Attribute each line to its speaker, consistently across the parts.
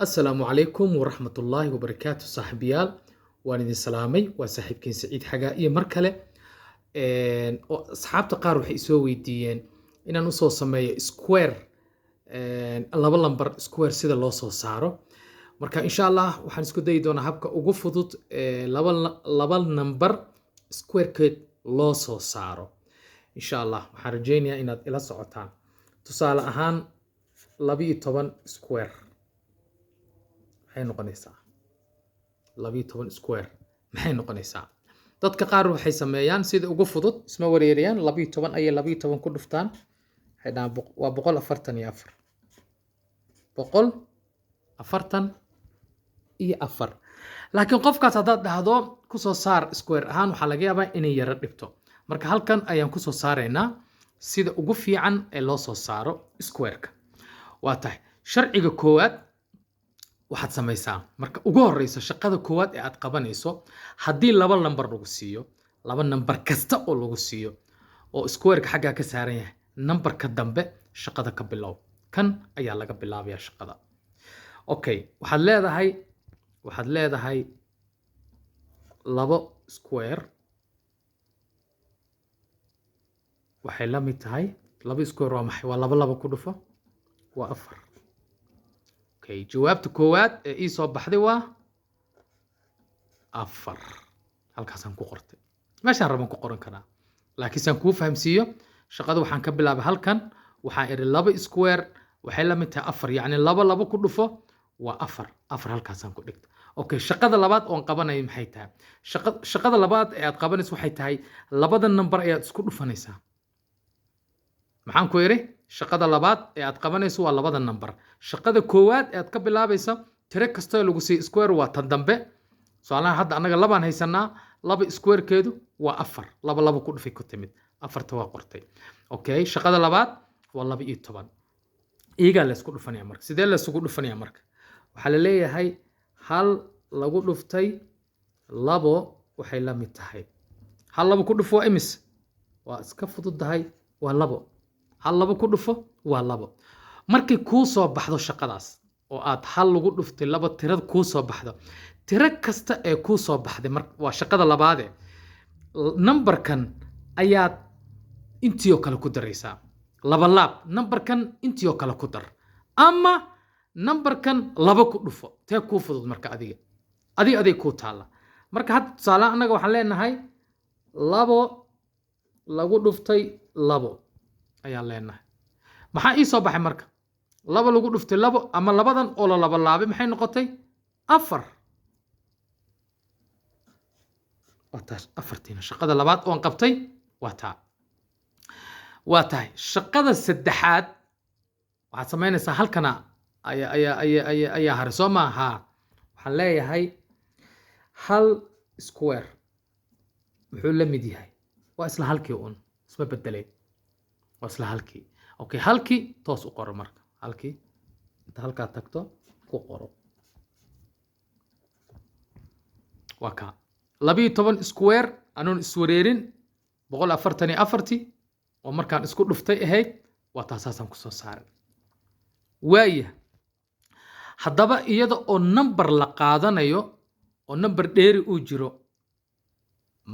Speaker 1: السلام عليكم ورحمة الله وبركاته صاحبيال waan idin salaamay waa saaxiibkiin Saciid Xagaa iyo mar kale asxaabta qaar waxay soo weydiiyeen inaan u soo sameeyo square laba lambar square sida loo soo saaro marka insha Allah waxaan isku dayi doonaa habka ugu fudud laba number square-keed loo soo saaro insha Allah waxaan rajeynayaa inaad ila socotaan tusaale ahaan 12 square maxay noqonaysaa 12 square maxay noqonaysaa dadka qaar waxay sameeyaan sida ugu fudud isma wareeriyaan 12 ay 12 ku dhuftaan waxay dhahaan waa 144 144 laakiin qofkaas haddaad dhahdo ku soo saar square ahaan waxaa laga yaabaa inay yara dhibto marka halkan ayaan ku soo saaraynaa sida ugu fiican ee loo soo saaro square-ka waa tahay sharciga koowaad waxaad samaysaa marka ugu horeyso shaqada koowaad ee aad qabanayso haddii laba number lagu siiyo laba number kasta oo lagu siiyo oo square-ka xaggaa ka saaran yahay numberka dambe shaqada ka bilow kan ayaa laga bilaabayaa shaqada okay waxaad leedahay labo square waxay la mid tahay laba square waa maxay waa laba ku dhufo waa 4 okay jawaabta koowaad ee ii soo baxday waa 4 halkaasaan ku qortay meeshaan rabaan ku qoran karaa laakiin saan kuu fahamsiiyo shaqada waxaan ka bilaabay halkan waxaan iri laba square waxay la mid tahay 4 yacni laba ku dhufo waa 4 halkaasaan ku dhigto okay shaqada labaad oon qabanayo maxay tahay shaqada labaad ee aad qabanayso waxay tahay labada number ayaad isku dhufanaysaa maxaan ku iri shaqada labaad ee aad qabanayso waa labada number shaqada koowaad ee aad ka bilaabayso tiro kasta lagu siiyo square waa tan dambe su'aalaha hadda anaga labaan haysanaa laba square-keedu waa 4 laba ku dhufay ku timid 4 waa qortay okay shaqada labaad waa 12 iyaga la isku dhufanaya marka sidee la isugu dhufanaya marka waxaa la leeyahay hal lagu dhuftay labo waxay la mid tahay hal laba ku dhufo waa imis waa iska fududahay waa labo hal laba ku dhufo waa labo markay kuu soo baxdo shaqadaas oo aad hal lagu dhuftay laba tirada kuu soo baxdo tiro kasta ee kuu soo baxday waa shaqada labaade numberkan ayaad intii oo kale ku daraysaa laba laab numberkan intii oo kale ku dar ama numberkan laba ku dhufo tee kuu fudud marka adiga kuu taala marka hadda tusaale annaga waxaan leenahay labo lagu dhuftay labo ayaan leenahay maxaa ii soo baxay marka laba lagu dhuftay labo ama labadan oo la laba laabay maxay noqotay 4 afartiina shaqada labaad oon qabtay waa tahay shaqada saddexaad waxaad samaynaysaa halkana ayaa haray soo maaha waxaan leeyahay hal square muxuu la mid yahay waa isla halkii uun isma bedelay waa isla halkii okay halkii toos u qoro marka halkii inta halkaa tagto ku qoro waa ka 12 square anoon iswareerin 144 oo markaan isku dhuftay ahayd waa taasaasaan ku soo saaray waaya haddaba iyada oo number la qaadanayo oo number dheeri uu jiro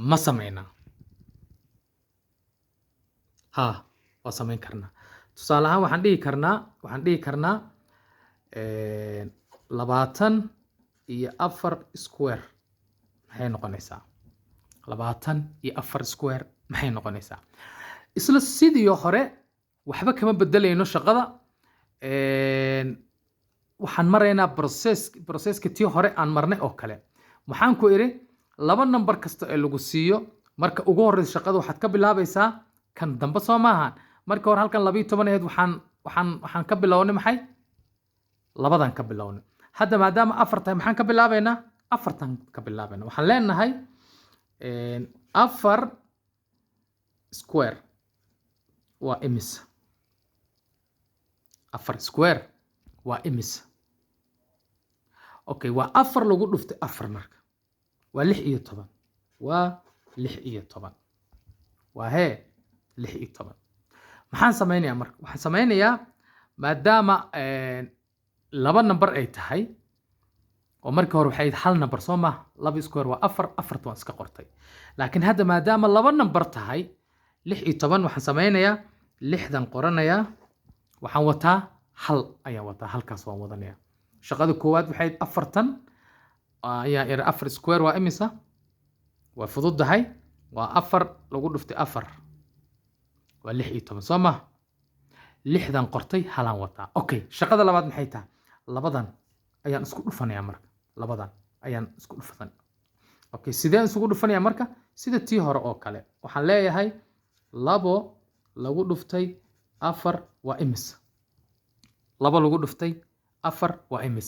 Speaker 1: ma samaynaa waa samayn karnaa tusaale ahaan waxaan dhihi karnaa 24 square maxay noqonaysaa 24 square maxay noqonaysaa isla sidii hore waxba kama bedelayno shaqada waxaan maraynaa processka tii hore aan marnay oo kale waxaan ku iri laba number kasta ee lagu siiyo marka ugu horeysa shaqada waxaad ka bilaabaysaa kan dambe soo maahan marka hore halkan 12 ahayd waxaan ka bilownay maxay labadan ka bilownay hadda maadaama 4 tahay maxaan ka bilaabaynaa 4tan ka bilaabaynaa waxaan leenahay 4 square waa imis 4 square waa imis okay waa 4 lagu dhuftay 4 marka waa 16 waa 16 waa 16 maxaan samaynayaa marka waxaan samaynayaa maadaama laba number ay tahay oo markii hore waxay hal number soo ma laba square waa 4 afarta waan iska qortay laakiin hadda maadaama laba number tahay 16 waxaan sameynayaa 6dan qoranayaa waxaan wataa hal ayaan wataa halkaas waan wadanayaa shaqada koowaad waxay afartan ayaa ira 4 square waa imisa waa fududahay waa 4 lagu dhuftay 4 waa 16 soo ma 6dan qortay halaan wataa okay shaqada labaad maxay tahay labadan ayaan isku dhufanayaa marka labadan ayaan isku dhufanaa okay sideen isku dhufanayaa marka sida tii hore oo kale waxaan leeyahay labo lagu dhuftay 4 waa imis laba lagu dhuftay 4 waa imis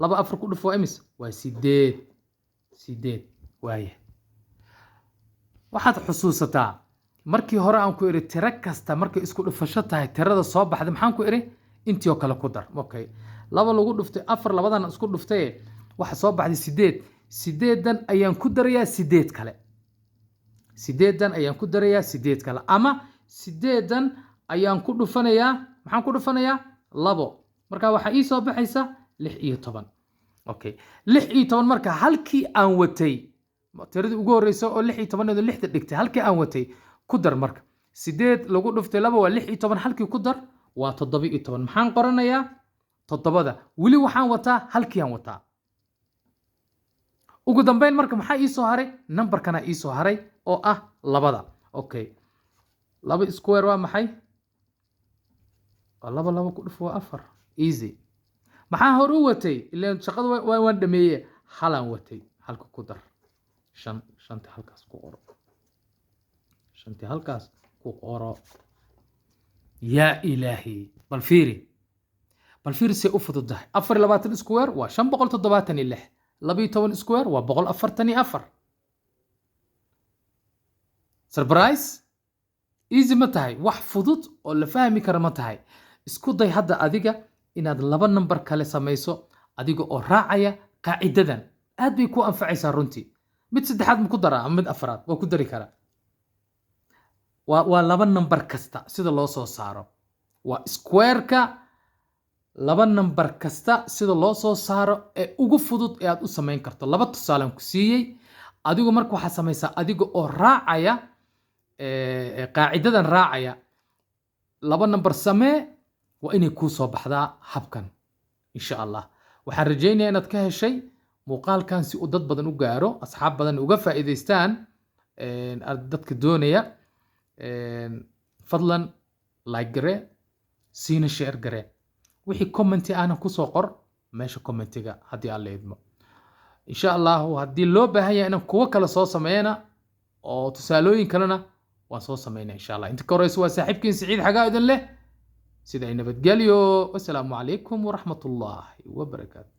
Speaker 1: laba 4 ku dhuf waa imis waa 8 waaye waxaad xusuusataa markii hore aan ku iri tiro kasta markay isku dhufasho tahay tirada soo baxday maxaan ku iri intii oo kale ku dar okay laba lagu dhuftay 4 labadan isku dhuftay waxa soo baxday 8dan ayaan ku darayaa 8 kale 8dan ayaan ku darayaa 8 kale ama 8dan ayaan ku dhufanayaa maxaan ku dhufanayaa labo marka waxa ii soo baxaysa 16 okay 16 marka halkii aan watay tiradii ugu horeysa oo 16 eedo 6 dhigtay halkii aan watay ku dar marka 8 lagu dhuftay laba waa 16 halkii ku dar waa 17 maxaan qoranayaa 7da wali waxaan wataa halkii aan wataa ugu dambeyn marka maxaa ii soo haray numberkana ii soo haray oo ah labada okay laba square waa maxay laba laba ku dhuf waa 4 easy maxaa hor u watay ilaa shaqada waan dhameeyay halaan watay halka ku dar shanta halkaas ku qoro shanta halkaas ku qoro yaa ilaahi bal fiiri si u fududahay 24 square waa 576 12 square waa 144 surprise easy ma tahay wax fudud oo la fahmi karo ma tahay isku day hadda adiga inaad laba number kale samayso adiga oo raacaya qaacidadan aad bay ku anfacaysaa runtii mid saddexaad ma ku daraa ama mid afraad waa ku dari karaa waa laba number kasta sida loo soo saaro waa square-ka laba number kasta sida loo soo saaro ee ugu fudud ee aad u samayn karto laba tusaalan ku siiyey adigu marka waxa samaysaa adiga oo raacaya qaacidadan raacaya laba number samee waa inay kuu soo baxdaa habkan insha Allah waxaan rajaynayaa inaad ka heshay muuqaalkan si uu dad badan u gaaro asxaab badan uga faa'iideystaan dadka doonaya fadlan like gare siina share gare wixii comment aana ku soo qor meesha commentiga hadii aan leedmo insha Allah hadii loo baahan yahay inaan kuwa kale soo sameeyana oo tusaalooyin kalena waan soo sameeynaa insha Allah inta ka horeysa waa saaxiibkiin Saciid Xagaa idin leh sida ay nabadgelyo wassalaamu calaykum waraxmatullaahi wabarakaatu